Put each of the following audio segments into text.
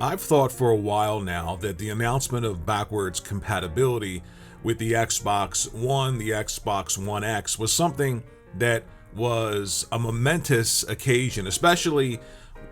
I've thought for a while now that the announcement of backwards compatibility with the Xbox One, the Xbox One X, was something that was a momentous occasion, especially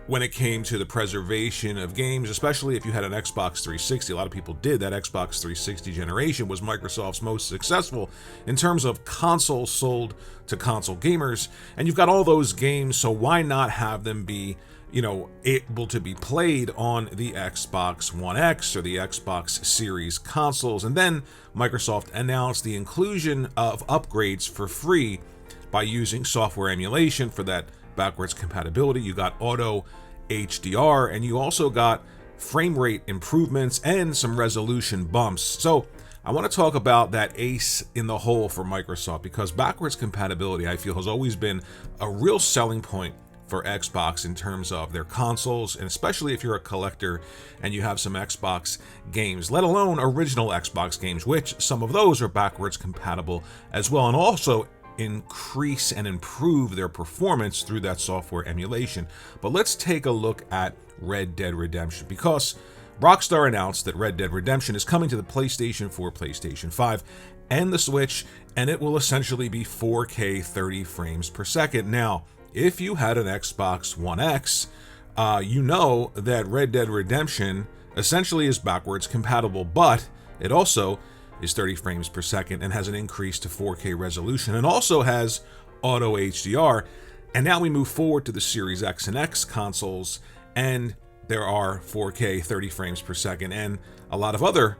when it came to the preservation of games, especially if you had an Xbox 360. A lot of people did. That Xbox 360 generation was Microsoft's most successful in terms of consoles sold to console gamers. And you've got all those games, so why not have them be able to be played on the Xbox One X or the Xbox Series consoles? And then Microsoft announced the inclusion of upgrades for free by using software emulation for that backwards compatibility. You got auto HDR, and you also got frame rate improvements and some resolution bumps. So I want to talk about that ace in the hole for Microsoft, because backwards compatibility, I feel, has always been a real selling point for Xbox in terms of their consoles, and especially if you're a collector and you have some Xbox games, let alone original Xbox games, which some of those are backwards compatible as well, and also increase and improve their performance through that software emulation. But let's take a look at Red Dead Redemption, because Rockstar announced that Red Dead Redemption is coming to the PlayStation 4, PlayStation 5, and the Switch, and it will essentially be 4K 30 frames per second. Now, if you had an Xbox One X, you know that Red Dead Redemption essentially is backwards compatible, but it also is 30 frames per second and has an increase to 4K resolution, and also has auto HDR. And now we move forward to the Series X and X consoles, and there are 4K 30 frames per second and a lot of other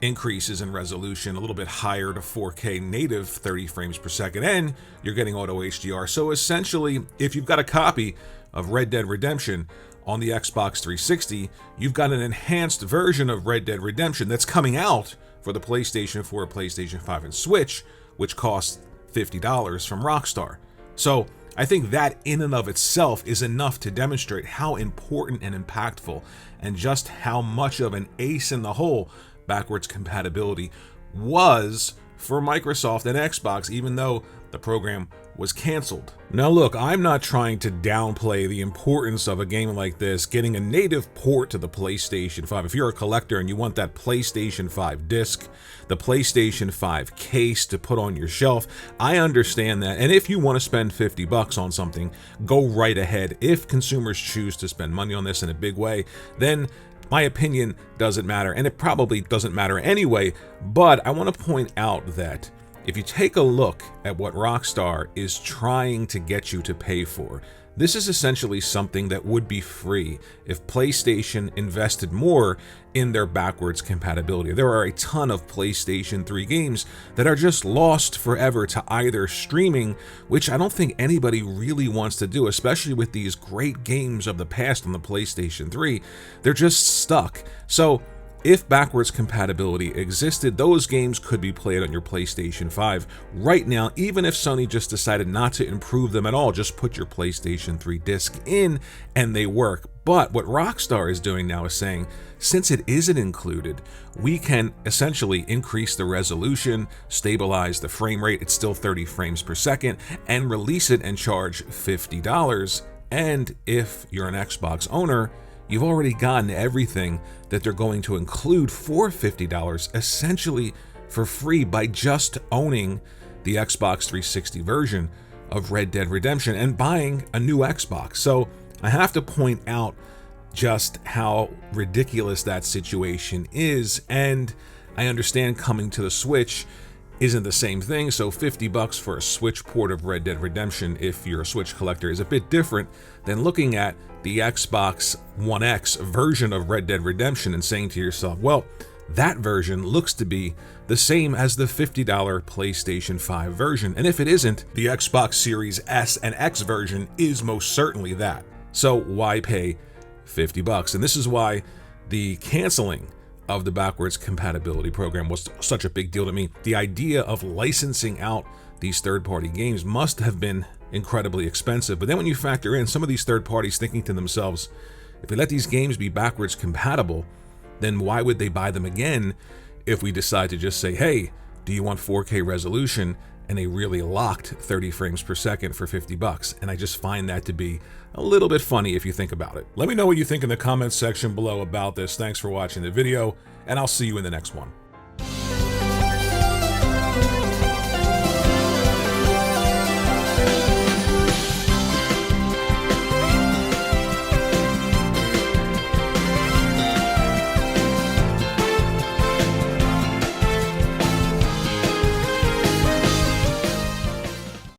increases in resolution, a little bit higher to 4K native 30 frames per second, and you're getting auto HDR. So essentially, if you've got a copy of Red Dead Redemption on the Xbox 360, you've got an enhanced version of Red Dead Redemption that's coming out for the PlayStation 4, PlayStation 5, and Switch, which costs $50 from Rockstar. So I think that in and of itself is enough to demonstrate how important and impactful and just how much of an ace in the hole backwards compatibility was for Microsoft and Xbox, even though the program was canceled. Now look, I'm not trying to downplay the importance of a game like this getting a native port to the PlayStation 5. If you're a collector and you want that PlayStation 5 disc, the PlayStation 5 case to put on your shelf, I understand that. And if you want to spend $50 on something, go right ahead. If consumers choose to spend money on this in a big way, then my opinion doesn't matter, and it probably doesn't matter anyway. But I want to point out that if you take a look at what Rockstar is trying to get you to pay for, this is essentially something that would be free if PlayStation invested more in their backwards compatibility. There are a ton of PlayStation 3 games that are just lost forever to either streaming, which I don't think anybody really wants to do, especially with these great games of the past on the PlayStation 3. They're just stuck. So if backwards compatibility existed, those games could be played on your PlayStation 5 right now, even if Sony just decided not to improve them at all. Just put your PlayStation 3 disc in and they work. But what Rockstar is doing now is saying, since it isn't included, we can essentially increase the resolution, stabilize the frame rate, it's still 30 frames per second, and release it and charge $50. And if you're an Xbox owner, you've already gotten everything that they're going to include for $50, essentially for free, by just owning the Xbox 360 version of Red Dead Redemption and buying a new Xbox. So I have to point out just how ridiculous that situation is, and I understand coming to the Switch isn't the same thing, so $50 for a Switch port of Red Dead Redemption, if you're a Switch collector, is a bit different than looking at the Xbox One X version of Red Dead Redemption and saying to yourself, well, that version looks to be the same as the $50 PlayStation 5 version, and if it isn't, the Xbox Series S and X version is most certainly that. So why pay $50? And this is why the canceling of the backwards compatibility program was such a big deal to me. The idea of licensing out these third-party games must have been incredibly expensive. But then when you factor in some of these third parties thinking to themselves, if we let these games be backwards compatible, then why would they buy them again if we decide to just say, hey, do you want 4K resolution and a really locked 30 frames per second for $50. And I just find that to be a little bit funny if you think about it. Let me know what you think in the comments section below about this. Thanks for watching the video, and I'll see you in the next one.